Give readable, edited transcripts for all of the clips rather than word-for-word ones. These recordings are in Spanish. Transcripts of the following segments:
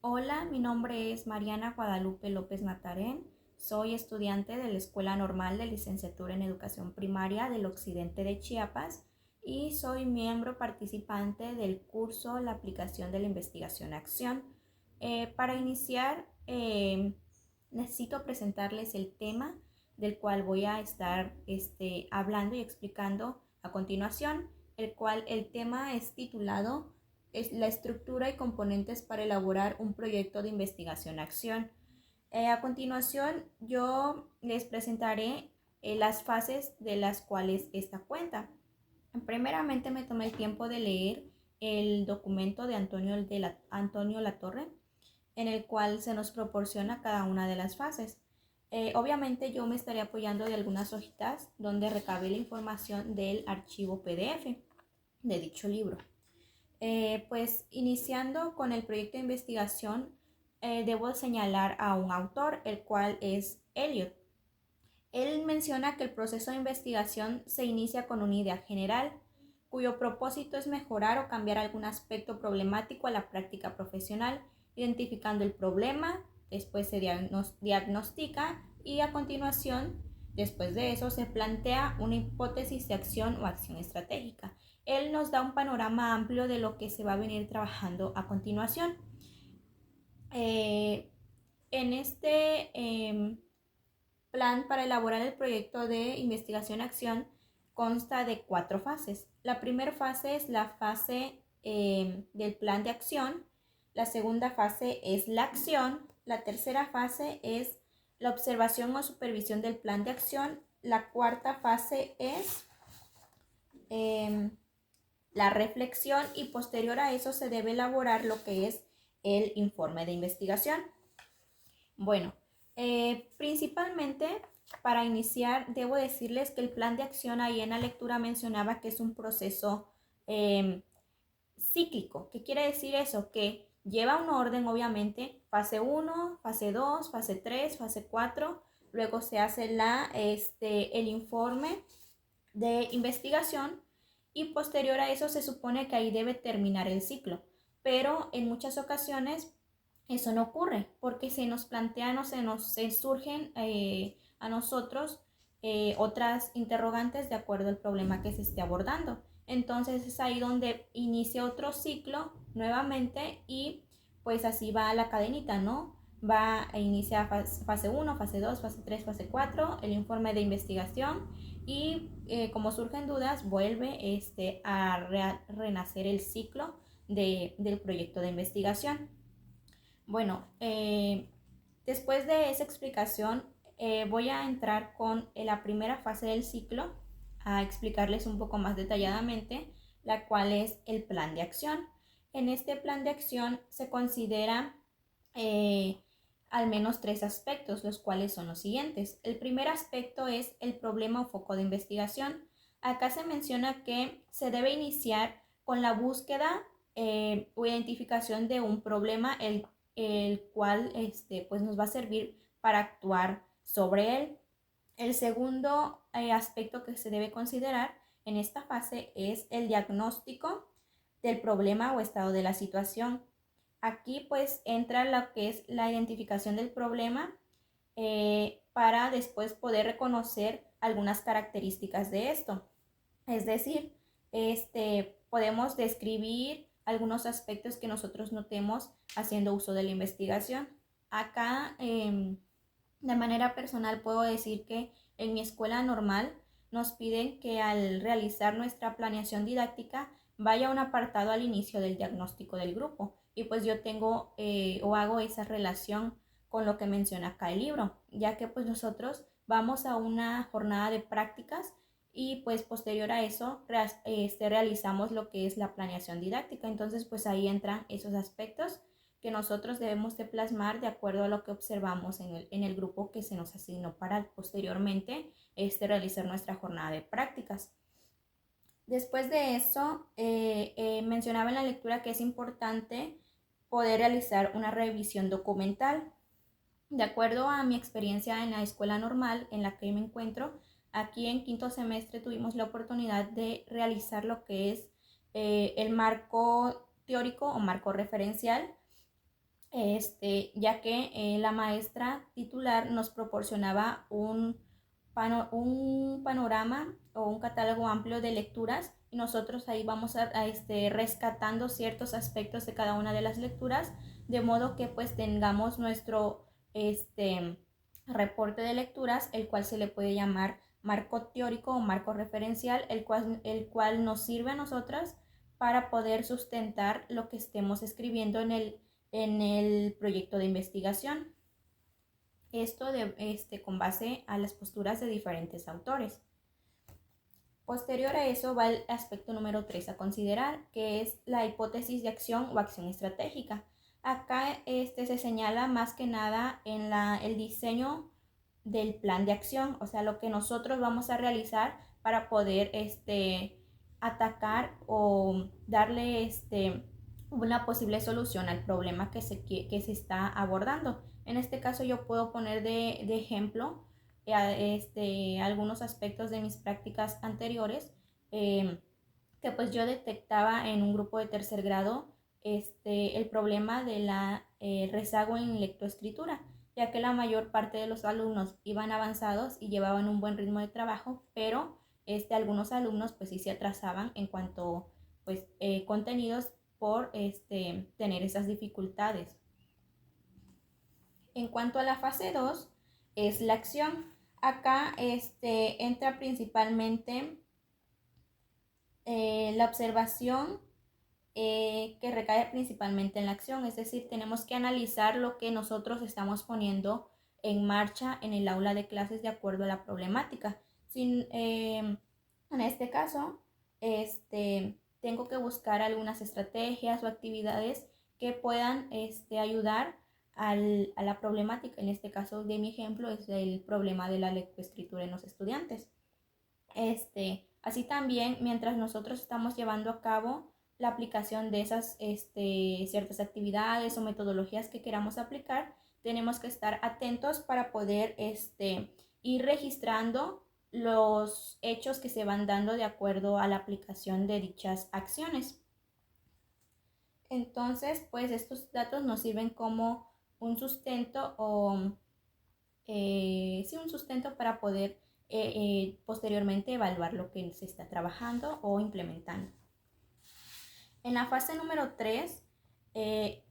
Hola, mi nombre es Mariana Guadalupe López Natarén. Soy estudiante de la Escuela Normal de Licenciatura en Educación Primaria del Occidente de Chiapas y soy miembro participante del curso La aplicación de la investigación-acción. Para iniciar, necesito presentarles el tema del cual voy a estar hablando y explicando a continuación, el tema es titulado es la estructura y componentes para elaborar un proyecto de investigación-acción. A continuación, yo les presentaré las fases de las cuales esta cuenta. Primeramente, me tomé el tiempo de leer el documento de Antonio Latorre, en el cual se nos proporciona cada una de las fases. Obviamente, yo me estaré apoyando de algunas hojitas donde recabé la información del archivo PDF de dicho libro. Pues iniciando con el proyecto de investigación, debo señalar a un autor, el cual es Eliot. Él menciona que el proceso de investigación se inicia con una idea general, cuyo propósito es mejorar o cambiar algún aspecto problemático a la práctica profesional, identificando el problema, después se diagnostica y a continuación, después de eso, se plantea una hipótesis de acción o acción estratégica. Él nos da un panorama amplio de lo que se va a venir trabajando a continuación. En este plan para elaborar el proyecto de investigación-acción consta de 4 fases. La primera fase es la fase del plan de acción, la segunda fase es la acción, la tercera fase es la observación o supervisión del plan de acción, la cuarta fase es la reflexión y posterior a eso se debe elaborar lo que es el informe de investigación. Bueno, principalmente para iniciar debo decirles que el plan de acción ahí en la lectura mencionaba que es un proceso cíclico. ¿Qué quiere decir eso? Que lleva un orden, obviamente, fase 1, fase 2, fase 3, fase 4, luego se hace el informe de investigación y posterior a eso se supone que ahí debe terminar el ciclo, pero en muchas ocasiones eso no ocurre porque se nos plantean o se surgen a nosotros otras interrogantes de acuerdo al problema que se esté abordando. Entonces es ahí donde inicia otro ciclo nuevamente y pues así va la cadenita, ¿no? Va a iniciar fase 1, fase 2, fase 3, fase 4, el informe de investigación y como surgen dudas vuelve a renacer el ciclo del proyecto de investigación. Bueno, después de esa explicación voy a entrar con la primera fase del ciclo a explicarles un poco más detalladamente, la cual es el plan de acción. En este plan de acción se considera al menos 3 aspectos, los cuales son los siguientes. El primer aspecto es el problema o foco de investigación. Acá se menciona que se debe iniciar con la búsqueda o identificación de un problema, el cual pues nos va a servir para actuar sobre él. El segundo aspecto que se debe considerar en esta fase es el diagnóstico del problema o estado de la situación. Aquí pues entra lo que es la identificación del problema para después poder reconocer algunas características de esto. Es decir, podemos describir algunos aspectos que nosotros notemos haciendo uso de la investigación. Acá, de manera personal, puedo decir que en mi escuela normal nos piden que al realizar nuestra planeación didáctica vaya un apartado al inicio del diagnóstico del grupo. Y pues yo tengo o hago esa relación con lo que menciona acá el libro, ya que pues nosotros vamos a una jornada de prácticas y pues posterior a eso realizamos lo que es la planeación didáctica. Entonces pues ahí entran esos aspectos que nosotros debemos de plasmar de acuerdo a lo que observamos en el grupo que se nos asignó para posteriormente realizar nuestra jornada de prácticas. Después de eso, mencionaba en la lectura que es importante poder realizar una revisión documental. De acuerdo a mi experiencia en la escuela normal en la que me encuentro, aquí en quinto semestre tuvimos la oportunidad de realizar lo que es el marco teórico o marco referencial, ya que la maestra titular nos proporcionaba un panorama o un catálogo amplio de lecturas y nosotros ahí vamos rescatando ciertos aspectos de cada una de las lecturas, de modo que pues tengamos nuestro reporte de lecturas, el cual se le puede llamar marco teórico o marco referencial, el cual nos sirve a nosotras para poder sustentar lo que estemos escribiendo en el proyecto de investigación. Esto con base a las posturas de diferentes autores. Posterior a eso va el aspecto número 3 a considerar, que es la hipótesis de acción o acción estratégica. Acá se señala más que nada en el diseño del plan de acción, o sea, lo que nosotros vamos a realizar para poder atacar o darle una posible solución al problema que se está abordando. En este caso yo puedo poner de ejemplo algunos aspectos de mis prácticas anteriores, que pues yo detectaba en un grupo de tercer grado el problema de la rezago en lectoescritura, ya que la mayor parte de los alumnos iban avanzados y llevaban un buen ritmo de trabajo, pero algunos alumnos pues sí se atrasaban en cuanto pues contenidos por tener esas dificultades. En cuanto a la fase 2, es la acción. Acá entra principalmente la observación, que recae principalmente en la acción, es decir, tenemos que analizar lo que nosotros estamos poniendo en marcha en el aula de clases de acuerdo a la problemática. En este caso, tengo que buscar algunas estrategias o actividades que puedan ayudar a la problemática. En este caso de mi ejemplo es el problema de la lectoescritura en los estudiantes. Así también, mientras nosotros estamos llevando a cabo la aplicación de esas ciertas actividades o metodologías que queramos aplicar, tenemos que estar atentos para poder ir registrando los hechos que se van dando de acuerdo a la aplicación de dichas acciones. Entonces, pues estos datos nos sirven como un sustento un sustento para poder posteriormente evaluar lo que se está trabajando o implementando. En la fase número 3 se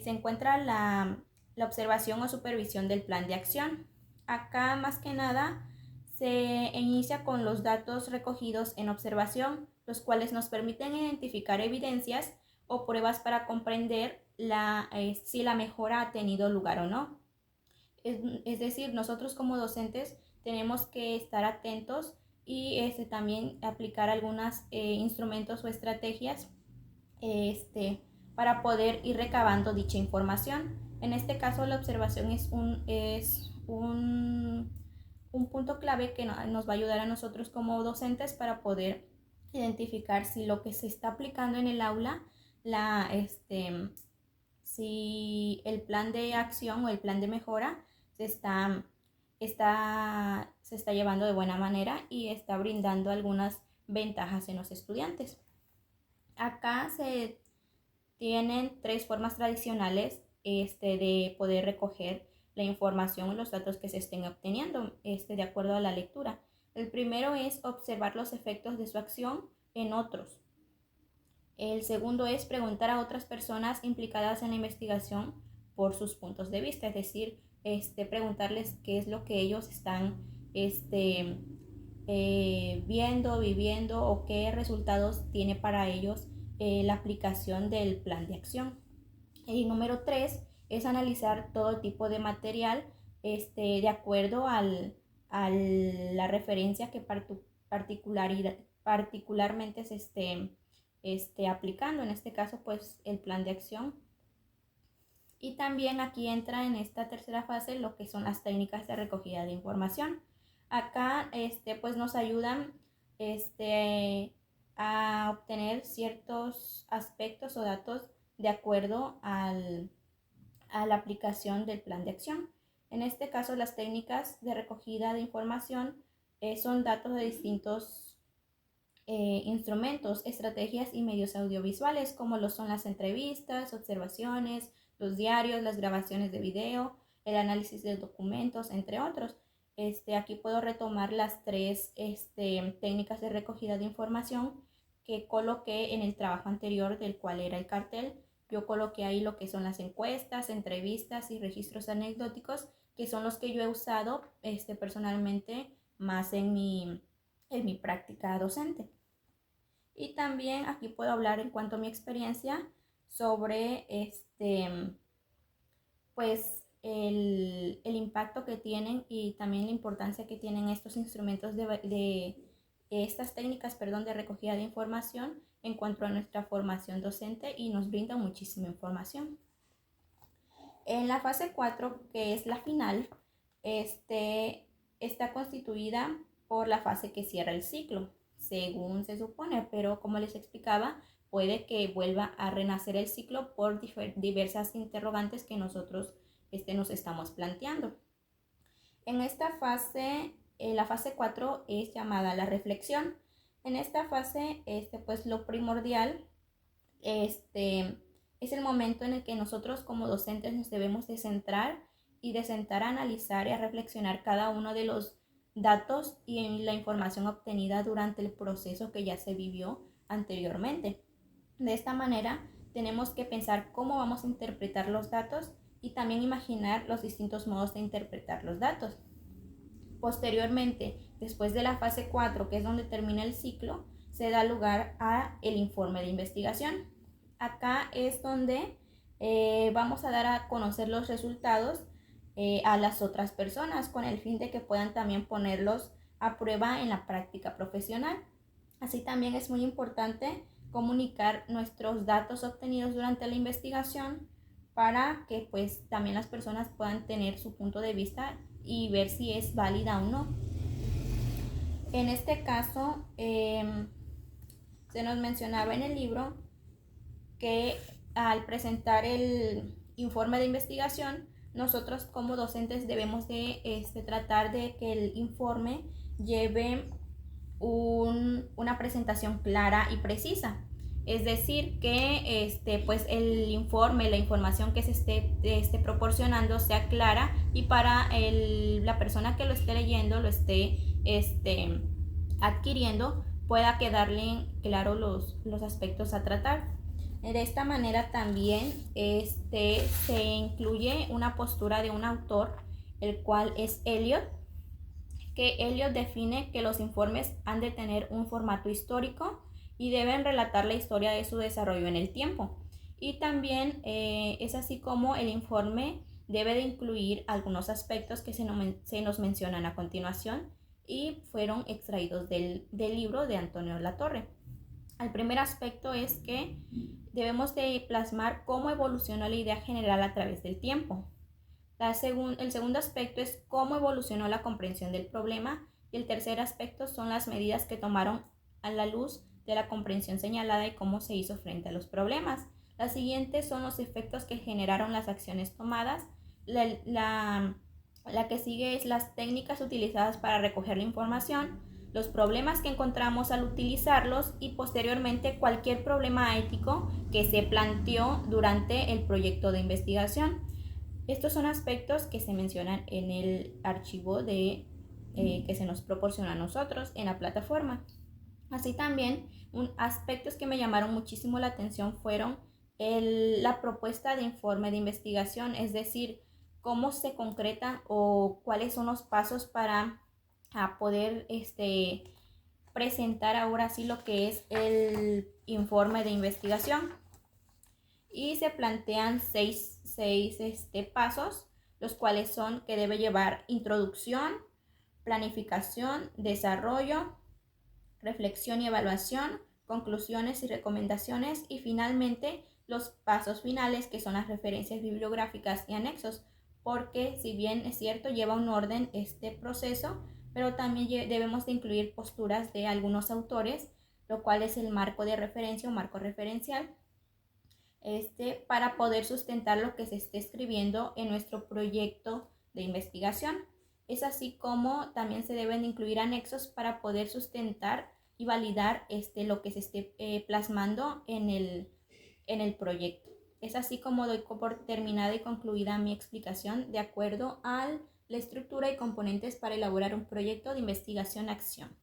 encuentra la observación o supervisión del plan de acción. Acá más que nada se inicia con los datos recogidos en observación, los cuales nos permiten identificar evidencias o pruebas para comprender si la mejora ha tenido lugar o no. Es decir, nosotros como docentes tenemos que estar atentos y también aplicar algunos instrumentos o estrategias para poder ir recabando dicha información. En este caso, la observación es un punto clave que nos va a ayudar a nosotros como docentes para poder identificar si lo que se está aplicando en el aula, si el plan de acción o el plan de mejora se está llevando de buena manera y está brindando algunas ventajas en los estudiantes. Acá se tienen 3 formas tradicionales de poder recoger la información y los datos que se estén obteniendo de acuerdo a la lectura. El primero es observar los efectos de su acción en otros. El segundo es preguntar a otras personas implicadas en la investigación por sus puntos de vista, es decir, preguntarles qué es lo que ellos están viendo, viviendo o qué resultados tiene para ellos la aplicación del plan de acción. Y número 3 es analizar todo tipo de material de acuerdo a la referencia que particularmente se esté aplicando, en este caso pues el plan de acción. Y también aquí entra en esta tercera fase lo que son las técnicas de recogida de información. Acá pues nos ayudan a obtener ciertos aspectos o datos de acuerdo a la aplicación del plan de acción. En este caso, las técnicas de recogida de información son datos de distintos instrumentos, estrategias y medios audiovisuales, como lo son las entrevistas, observaciones, los diarios, las grabaciones de video, el análisis de documentos, entre otros. Aquí puedo retomar las tres técnicas de recogida de información que coloqué en el trabajo anterior, del cual era el cartel. Yo coloqué ahí lo que son las encuestas, entrevistas y registros anecdóticos, que son los que yo he usado personalmente más en mi práctica docente. Y también aquí puedo hablar en cuanto a mi experiencia sobre pues el impacto que tienen y también la importancia que tienen estos instrumentos estas técnicas, de recogida de información en cuanto a nuestra formación docente, y nos brinda muchísima información. En la fase 4, que es la final, está constituida por la fase que cierra el ciclo, según se supone, pero como les explicaba, puede que vuelva a renacer el ciclo por diversas interrogantes que nosotros nos estamos planteando. En esta fase, la fase 4 es llamada la reflexión. En esta fase, pues lo primordial es el momento en el que nosotros como docentes nos debemos de centrar y de sentar a analizar y a reflexionar cada uno de los datos y la información obtenida durante el proceso que ya se vivió anteriormente. De esta manera, tenemos que pensar cómo vamos a interpretar los datos y también imaginar los distintos modos de interpretar los datos. Posteriormente, después de la fase 4, que es donde termina el ciclo, se da lugar a el informe de investigación. Acá es donde vamos a dar a conocer los resultados a las otras personas, con el fin de que puedan también ponerlos a prueba en la práctica profesional. Así también es muy importante comunicar nuestros datos obtenidos durante la investigación para que pues también las personas puedan tener su punto de vista y ver si es válida o no. En este caso, se nos mencionaba en el libro que al presentar el informe de investigación, nosotros como docentes debemos de tratar de que el informe lleve una presentación clara y precisa. Es decir, que pues el informe, la información que se esté proporcionando sea clara y para la persona que lo esté leyendo, lo esté adquiriendo, pueda quedarle claro los aspectos a tratar. De esta manera también se incluye una postura de un autor, el cual es Eliot, que Eliot define que los informes han de tener un formato histórico y deben relatar la historia de su desarrollo en el tiempo. Y también es así como el informe debe de incluir algunos aspectos que se nos mencionan a continuación y fueron extraídos del libro de Antonio Latorre. El primer aspecto es que debemos de plasmar cómo evolucionó la idea general a través del tiempo. El segundo aspecto es cómo evolucionó la comprensión del problema, y el tercer aspecto son las medidas que tomaron a la luz de la comprensión señalada y cómo se hizo frente a los problemas. Las siguientes son los efectos que generaron las acciones tomadas. La que sigue es las técnicas utilizadas para recoger la información, los problemas que encontramos al utilizarlos y posteriormente cualquier problema ético que se planteó durante el proyecto de investigación. Estos son aspectos que se mencionan en el archivo que se nos proporciona a nosotros en la plataforma. Así también, aspectos que me llamaron muchísimo la atención fueron la propuesta de informe de investigación, es decir, cómo se concreta o cuáles son los pasos para poder presentar ahora sí lo que es el informe de investigación. Y se plantean seis pasos, los cuales son que debe llevar introducción, planificación, desarrollo, reflexión y evaluación, conclusiones y recomendaciones, y finalmente los pasos finales, que son las referencias bibliográficas y anexos, porque si bien es cierto lleva un orden este proceso, pero también debemos de incluir posturas de algunos autores, lo cual es el marco de referencia o marco referencial, para poder sustentar lo que se esté escribiendo en nuestro proyecto de investigación. Es así como también se deben incluir anexos para poder sustentar y validar lo que se esté plasmando en el proyecto. Es así como doy por terminada y concluida mi explicación de acuerdo a la estructura y componentes para elaborar un proyecto de investigación-acción.